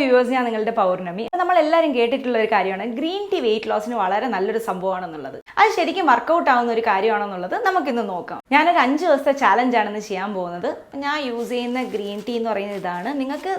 Viewers, ഞാൻ നിങ്ങളുടെ പൗർണമി. നമ്മൾ എല്ലാവരും കേട്ടിട്ടുള്ള ഒരു കാര്യമാണ് ഗ്രീൻ ടീ വെയിറ്റ് ലോസിന് വളരെ നല്ലൊരു സംഭവമാണെന്നുള്ളത്. അത് ശരിക്കും വർക്കൗട്ട് ആവുന്ന ഒരു കാര്യമാണെന്നുള്ളത് നമുക്കിന്ന് നോക്കാം. ഞാനൊരു 5 ദിവസത്തെ ചാലഞ്ച് ആണെന്ന് ചെയ്യാൻ പോകുന്നത്. ഞാൻ യൂസ് ചെയ്യുന്ന ഗ്രീൻ ടീ എന്ന് പറയുന്നത് ഇതാണ്.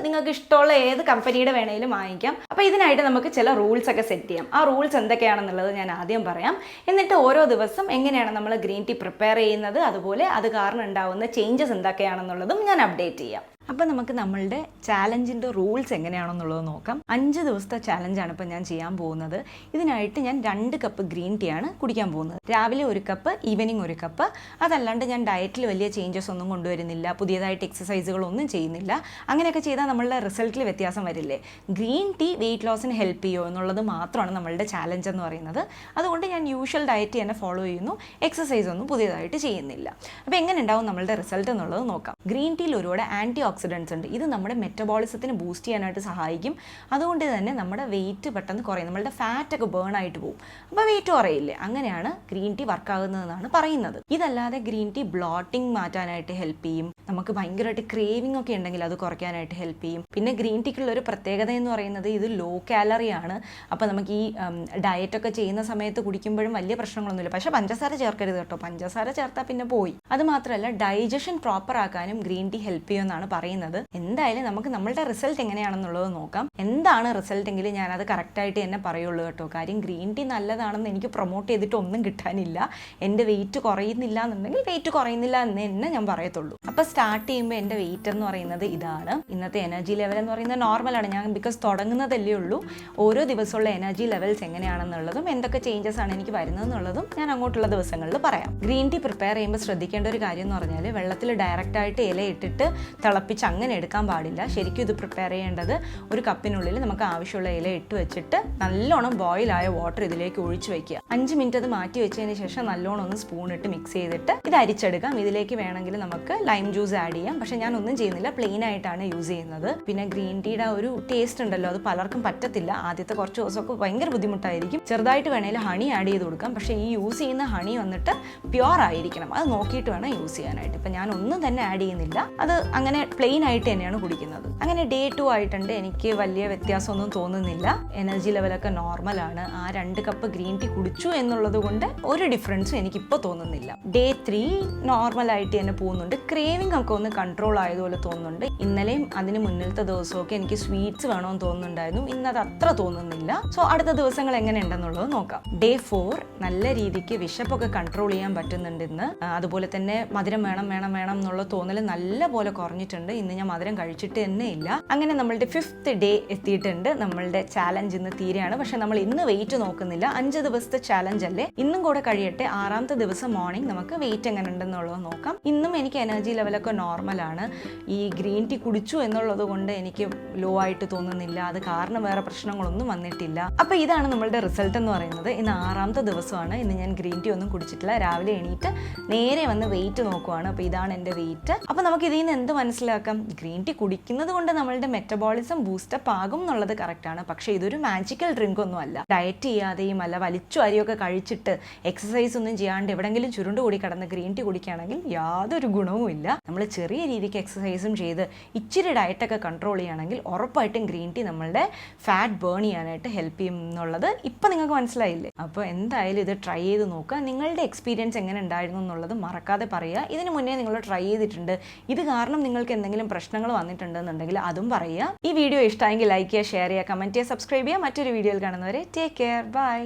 നിങ്ങൾക്ക് ഇഷ്ടമുള്ള ഏത് കമ്പനിയുടെ വേണമെങ്കിലും വാങ്ങിക്കാം. അപ്പോൾ ഇതിനായിട്ട് നമുക്ക് ചില റൂൾസ് ഒക്കെ സെറ്റ് ചെയ്യാം. ആ റൂൾസ് എന്തൊക്കെയാണെന്നുള്ളത് ഞാൻ ആദ്യം പറയാം. എന്നിട്ട് ഓരോ ദിവസം എങ്ങനെയാണ് നമ്മൾ ഗ്രീൻ ടീ പ്രിപ്പയർ ചെയ്യുന്നത്, അതുപോലെ അത് കാരണം ഉണ്ടാവുന്ന ചേഞ്ചസ് എന്തൊക്കെയാണെന്നുള്ളതും ഞാൻ അപ്ഡേറ്റ് ചെയ്യാം. അപ്പോൾ നമുക്ക് നമ്മളുടെ ചാലഞ്ചിൻ്റെ റൂൾസ് എങ്ങനെയാണെന്നുള്ളത് നോക്കാം. 5 ദിവസത്തെ ചാലഞ്ചാണ് ഇപ്പോൾ ഞാൻ ചെയ്യാൻ പോകുന്നത്. ഇതിനായിട്ട് ഞാൻ 2 കപ്പ് ഗ്രീൻ ടീ ആണ് കുടിക്കാൻ പോകുന്നത്. രാവിലെ 1 കപ്പ്, ഈവനിങ് 1 കപ്പ്. അതല്ലാണ്ട് ഞാൻ ഡയറ്റിൽ വലിയ ചേഞ്ചസ് ഒന്നും കൊണ്ടുവരുന്നില്ല, പുതിയതായിട്ട് എക്സസൈസുകളൊന്നും ചെയ്യുന്നില്ല. അങ്ങനെയൊക്കെ ചെയ്താൽ നമ്മളുടെ റിസൾട്ടിൽ വ്യത്യാസം വരില്ലേ. ഗ്രീൻ ടീ വെയിറ്റ് ലോസിന് ഹെൽപ്പ് ചെയ്യുമോ എന്നുള്ളത് മാത്രമാണ് നമ്മളുടെ ചാലഞ്ച് എന്ന് പറയുന്നത്. അതുകൊണ്ട് ഞാൻ യൂഷ്വൽ ഡയറ്റ് തന്നെ ഫോളോ ചെയ്യുന്നു, എക്സസൈസ് ഒന്നും പുതിയതായിട്ട് ചെയ്യുന്നില്ല. അപ്പോൾ എങ്ങനെ ഉണ്ടാവും നമ്മളുടെ റിസൾട്ട് എന്നുള്ളത് നോക്കാം. ഗ്രീൻ ടീയിൽ ഒരുപാട് ആൻറ്റി ഓക്സിഡൻസ് ഉണ്ട്. ഇത് നമ്മുടെ മെറ്റബോളിസത്തിന് ബൂസ്റ്റ് ചെയ്യാനായിട്ട് സഹായിക്കും. അതുകൊണ്ട് തന്നെ നമ്മുടെ വെയിറ്റ് പെട്ടെന്ന് കുറയും, നമ്മളുടെ ഫാറ്റൊക്കെ ബേൺ ആയിട്ട് പോകും. അപ്പോൾ വെയിറ്റ് കുറയില്ലേ. അങ്ങനെയാണ് ഗ്രീൻ ടീ വർക്കാകുന്നതെന്നാണ് പറയുന്നത്. ഇതല്ലാതെ ഗ്രീൻ ടീ ബ്ലോട്ടിംഗ് മാറ്റാനായിട്ട് ഹെൽപ്പ് ചെയ്യും. നമുക്ക് ഭയങ്കരമായിട്ട് ക്രേവിംഗ് ഒക്കെ ഉണ്ടെങ്കിൽ അത് കുറയ്ക്കാനായിട്ട് ഹെൽപ്പ് ചെയ്യും. പിന്നെ ഗ്രീൻ ടീക്കുള്ള ഒരു പ്രത്യേകത എന്ന് പറയുന്നത് ഇത് ലോ കാലറി ആണ്. അപ്പോൾ നമുക്ക് ഈ ഡയറ്റൊക്കെ ചെയ്യുന്ന സമയത്ത് കുടിക്കുമ്പോഴും വലിയ പ്രശ്നങ്ങളൊന്നുമില്ല. പക്ഷേ പഞ്ചസാര ചേർക്കരുത് കേട്ടോ. പഞ്ചസാര ചേർത്താൽ പിന്നെ പോയി. അത് മാത്രമല്ല ഡൈജഷൻ പ്രോപ്പർ ആക്കാനും ഗ്രീൻ ടീ ഹെൽപ്പ് ചെയ്യുമെന്നാണ് പറയുന്നത്. എന്തായാലും നമുക്ക് നമ്മളുടെ റിസൾട്ട് എങ്ങനെയാണെന്നുള്ളത് നോക്കാം. എന്താണ് റിസൾട്ട് എങ്കിൽ ഞാനത് കറക്റ്റായിട്ട് തന്നെ പറയുള്ളൂ കേട്ടോ. കാര്യം ഗ്രീൻ ടീ നല്ലതാണെന്ന് എനിക്ക് പ്രൊമോട്ട് ചെയ്തിട്ട് ഒന്നും കിട്ടാനില്ല. എൻ്റെ വെയിറ്റ് കുറയുന്നില്ല എന്നുണ്ടെങ്കിൽ വെയിറ്റ് കുറയുന്നില്ല എന്ന് തന്നെ ഞാൻ പറയത്തുള്ളൂ. അപ്പോൾ സ്റ്റാർട്ട് ചെയ്യുമ്പോൾ എൻ്റെ വെയിറ്റ് എന്ന് പറയുന്നത് ഇതാണ്. ഇന്നത്തെ എനർജി ലെവൽ എന്ന് പറയുന്നത് നോർമലാണ്. ഞാൻ ബിക്കോസ് തുടങ്ങുന്നതല്ലേ ഉള്ളൂ. ഓരോ ദിവസമുള്ള എനർജി ലെവൽസ് എങ്ങനെയാണെന്നുള്ളതും എന്തൊക്കെ ചേഞ്ചസ് ആണ് എനിക്ക് വരുന്നതെന്നുള്ളതും ഞാൻ അങ്ങോട്ടുള്ള ദിവസങ്ങളിൽ പറയാം. ഗ്രീൻ ടീ പ്രിപ്പയർ ചെയ്യുമ്പോൾ ശ്രദ്ധിക്കേണ്ട ഒരു കാര്യം എന്ന് പറഞ്ഞാൽ വെള്ളത്തിൽ ഡയറക്റ്റായിട്ട് ഇല ഇട്ടിട്ട് തിളപ്പിച്ച് അങ്ങനെ എടുക്കാൻ പാടില്ല. ശരിക്കും ഇത് പ്രിപ്പയർ ചെയ്യേണ്ടത് ഒരു കപ്പിനുള്ളിൽ നമുക്ക് ആവശ്യമുള്ള ഇല ഇട്ട് വെച്ചിട്ട് നല്ലോണം ബോയിലായ വാട്ടർ ഇതിലേക്ക് ഒഴിച്ച് വെക്കുക. 5 മിനിറ്റ് അത് മാറ്റി വെച്ചതിന് ശേഷം നല്ലോണം ഒന്ന് സ്പൂൺ ഇട്ട് മിക്സ് ചെയ്തിട്ട് ഇത് അരിച്ചെടുക്കാം. ഇതിലേക്ക് വേണമെങ്കിൽ നമുക്ക് ലൈം ജ്യൂസ് ആഡ് ചെയ്യാം. പക്ഷെ ഞാൻ ഒന്നും ചെയ്യുന്നില്ല, പ്ലെയിൻ ആയിട്ടാണ് യൂസ് ചെയ്യുന്നത്. പിന്നെ ഗ്രീൻ ടീയുടെ ഒരു ടേസ്റ്റ് ഉണ്ടല്ലോ, അത് പലർക്കും പറ്റത്തില്ല. ആദ്യത്തെ കുറച്ച് ദിവസമൊക്കെ ഭയങ്കര ബുദ്ധിമുട്ടായിരിക്കും. ചെറുതായിട്ട് വേണമെങ്കിൽ ഹണി ആഡ് ചെയ്ത് കൊടുക്കാം. പക്ഷേ ഈ യൂസ് ചെയ്യുന്ന ഹണി വന്നിട്ട് പ്യുവർ ആയിരിക്കണം. അത് നോക്കിയിട്ട് വേണം യൂസ് ചെയ്യാനായിട്ട്. ഇപ്പം ഞാൻ ഒന്നും തന്നെ ആഡ് ചെയ്യുന്നില്ല, അത് അങ്ങനെ പ്ലെയിൻ ആയിട്ട് തന്നെയാണ് കുടിക്കുന്നത്. അങ്ങനെ ഡേ 2 ആയിട്ടുണ്ട്. എനിക്ക് വലിയ വ്യത്യാസമൊന്നും തോന്നുന്നില്ല. എനർജി ലെവലൊക്കെ നോർമലാണ്. ആ 2 കപ്പ് ഗ്രീൻ ടീ കുടിച്ചു എന്നുള്ളത് കൊണ്ട് ഒരു ഡിഫറൻസും എനിക്കിപ്പോൾ തോന്നുന്നില്ല. ഡേ 3 നോർമലായിട്ട് തന്നെ പോകുന്നുണ്ട്. ക്രേവിംഗ് ഒക്കെ ഒന്ന് കൺട്രോൾ ആയതുപോലെ തോന്നുന്നുണ്ട്. ഇന്നലെയും അതിന് മുന്നിലത്തെ ദിവസമൊക്കെ എനിക്ക് സ്വീറ്റ്സ് വേണമെന്ന് തോന്നുന്നുണ്ടായിരുന്നു. ഇന്നത് അത്ര തോന്നുന്നില്ല. സോ അടുത്ത ദിവസങ്ങൾ എങ്ങനെ ഉണ്ടെന്നുള്ളത് നോക്കാം. ഡേ 4 നല്ല രീതിക്ക് വിശപ്പൊക്കെ കൺട്രോൾ ചെയ്യാൻ പറ്റുന്നുണ്ട് ഇന്ന്. അതുപോലെ തന്നെ മധുരം വേണം എന്നുള്ള തോന്നൽ നല്ല പോലെ കുറഞ്ഞിട്ടുണ്ട്. ഇന്ന് ഞാൻ മധുരം കഴിച്ചിട്ട് തന്നെ ഇല്ല. അങ്ങനെ നമ്മളുടെ 5th ഡേ എത്തിയിട്ടുണ്ട്. നമ്മളുടെ ചാലഞ്ച് ഇന്ന് തീരെയാണ്. പക്ഷെ നമ്മൾ ഇന്ന് വെയിറ്റ് നോക്കുന്നില്ല. 5 ദിവസത്തെ ചാലഞ്ച് അല്ലേ, ഇന്നും കൂടെ കഴിയട്ടെ. 6ാമത്തെ ദിവസം മോർണിംഗ് നമുക്ക് വെയിറ്റ് എങ്ങനെ ഉണ്ടെന്നുള്ളത് നോക്കാം. ഇന്നും എനിക്ക് എനർജി ലെവലൊക്കെ നോർമലാണ്. ഈ ഗ്രീൻ ടീ കുടിച്ചു എന്നുള്ളത് കൊണ്ട് എനിക്ക് ലോ ആയിട്ട് തോന്നുന്നില്ല. അത് കാരണം വേറെ പ്രശ്നങ്ങളൊന്നും വന്നിട്ടില്ല. അപ്പോൾ ഇതാണ് നമ്മളുടെ റിസൾട്ട് എന്ന് പറയുന്നത്. ഇന്ന് 6ാമത്തെ ദിവസമാണ്. ഇന്ന് ഞാൻ ഗ്രീൻ ടീ ഒന്നും കുടിച്ചിട്ടില്ല. രാവിലെ എണീറ്റ് നേരെ വന്ന് വെയിറ്റ് നോക്കുവാണ്. അപ്പോൾ ഇതാണ് എൻ്റെ വെയിറ്റ്. അപ്പോൾ നമുക്ക് ഇതിൽ നിന്ന് എന്ത് മനസ്സിലാക്കാം? ഗ്രീൻ ടീ കുടിക്കുന്നത് കൊണ്ട് നമ്മളുടെ മെറ്റബോളിസം ബൂസ്റ്റപ്പ് ആകും എന്നുള്ളത് കറക്റ്റാണ്. പക്ഷേ ഇതൊരു മാജിക്കൽ ഡ്രിങ്ക് ഒന്നും അല്ല. ഡയറ്റ് ചെയ്യാതെയും അല്ല വലിച്ചു അരിയൊക്കെ കഴിച്ചിട്ട് എക്സസൈസ് ഒന്നും ചെയ്യാണ്ട് എവിടെങ്കിലും ചുരുണ്ട് കൂടി കിടന്ന് ഗ്രീൻ ടീ കുടിക്കുകയാണെങ്കിൽ യാതൊരു ഗുണവും ഇല്ല. നമ്മൾ ചെറിയ രീതിക്ക് എക്സസൈസും ചെയ്ത് ഇച്ചിരി ഡയറ്റൊക്കെ കൺട്രോൾ ചെയ്യുകയാണെങ്കിൽ ഉറപ്പായിട്ടും ഗ്രീൻ ടീ നമ്മളുടെ ഫാറ്റ് ബേൺ ചെയ്യാനായിട്ട് ഹെൽപ്പ് ചെയ്യും എന്നുള്ളത് ഇപ്പം നിങ്ങൾക്ക് മനസ്സിലായില്ലേ? അപ്പോൾ എന്തായാലും ഇത് ട്രൈ ചെയ്ത് നോക്കുക. നിങ്ങളുടെ എക്സ്പീരിയൻസ് എങ്ങനെ ഉണ്ടായിരുന്നു എന്നുള്ളത് മറക്കാതെ പറയുക. ഇതിന് മുന്നേ നിങ്ങൾ ട്രൈ ചെയ്തിട്ടുണ്ട്, ഇത് കാരണം നിങ്ങൾക്ക് എന്തെങ്കിലും പ്രശ്നങ്ങൾ വന്നിട്ടുണ്ടെന്നുണ്ടെങ്കിൽ അതും പറയുക. ഈ വീഡിയോ ഇഷ്ടമായെങ്കിൽ ലൈക്ക് ചെയ്യുക, ഷെയർ ചെയ്യുക, കമൻറ്റ് ചെയ്യുക, സബ്സ്ക്രൈബ് ചെയ്യുക. മറ്റൊരു വീഡിയോയിൽ കാണുന്നവരെ ടേക്ക് കെയർ, ബൈ.